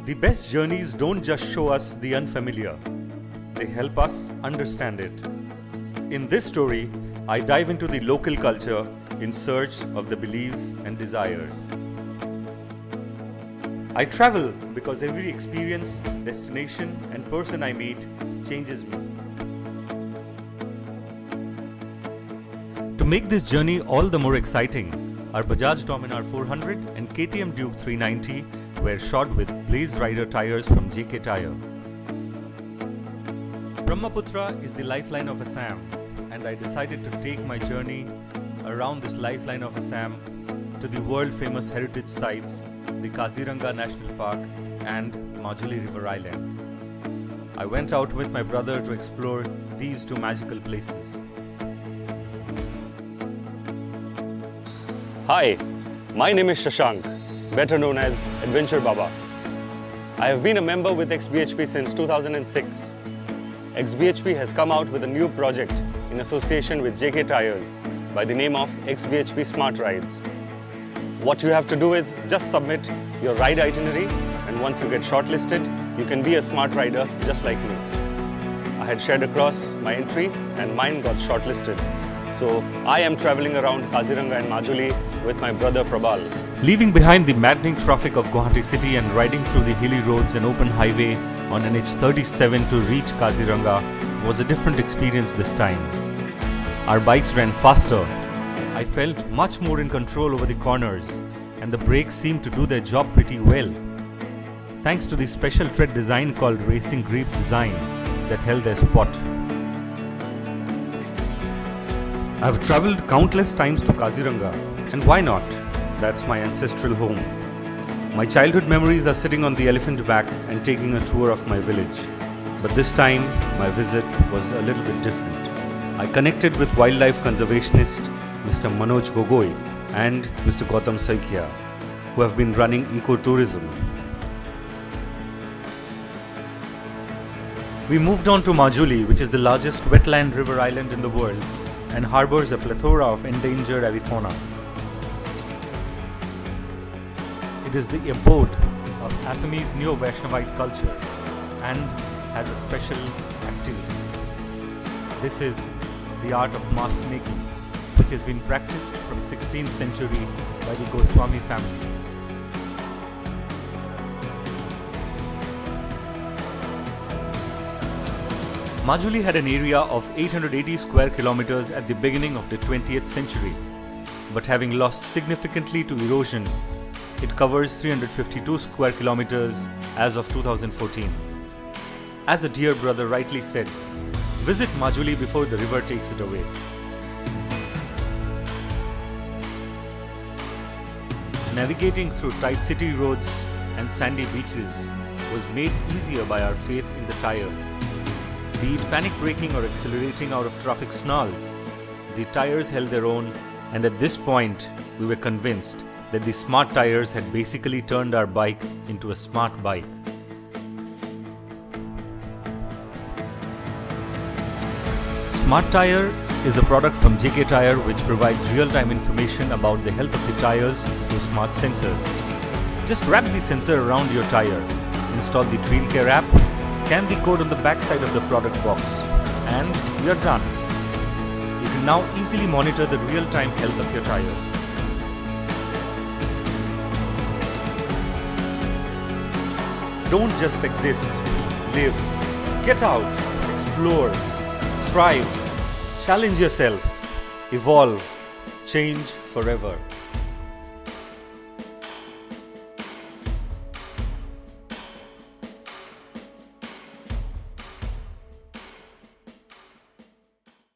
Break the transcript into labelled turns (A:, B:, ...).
A: The best journeys don't just show us the unfamiliar, they help us understand it. In this story, I dive into the local culture in search of the beliefs and desires. I travel because every experience, destination, and person I meet changes me. To make this journey all the more exciting, our Bajaj Dominar 400 and KTM Duke 390 were shod with Blaze Rider tires from JK Tyre. Brahmaputra is the lifeline of Assam, and I decided to take my journey around this lifeline of Assam to the world-famous heritage sites, the Kaziranga National Park and Majuli River Island. I went out with my brother to explore these two magical places.
B: Hi, my name is Shashank, better known as Adventure Baba. I have been a member with XBHP since 2006. XBHP has come out with a new project in association with JK Tyres by the name of XBHP Smart Rides. What you have to do is just submit your ride itinerary, and once you get shortlisted, you can be a smart rider just like me. I had shared across my entry and mine got shortlisted. So I am traveling around Kaziranga and Majuli with my brother Prabal.
A: Leaving behind the maddening traffic of Guwahati city and riding through the hilly roads and open highway on NH37 to reach Kaziranga was a different experience this time. Our bikes ran faster. I felt much more in control over the corners, and the brakes seemed to do their job pretty well. Thanks to the special tread design called Racing Grip Design that held their spot. I've travelled countless times to Kaziranga, and why not? That's my ancestral home. My childhood memories are sitting on the elephant back and taking a tour of my village. But this time, my visit was a little bit different. I connected with wildlife conservationist Mr. Manoj Gogoi and Mr. Gautam Saikia, who have been running ecotourism. We moved on to Majuli, which is the largest wetland river island in the world and harbours a plethora of endangered avifauna. It is the abode of Assamese Neo-Vaishnavite culture and has a special activity. This is the art of mask making, which has been practiced from 16th century by the Goswami family. Majuli had an area of 880 square kilometers at the beginning of the 20th century, but having lost significantly to erosion, it covers 352 square kilometers as of 2014. As a dear brother rightly said, visit Majuli before the river takes it away. Navigating through tight city roads and sandy beaches was made easier by our faith in the tires. Be it panic braking or accelerating out of traffic snarls, the tires held their own, and at this point, we were convinced that the smart tires had basically turned our bike into a smart bike. Smart Tyre is a product from JK Tyre which provides real-time information about the health of the tires through smart sensors. Just wrap the sensor around your tire, install the Trail Care app, scan the code on the back side of the product box, and you're done. You can now easily monitor the real-time health of your tires. Don't just exist, live, get out, explore, thrive, challenge yourself, evolve, change forever.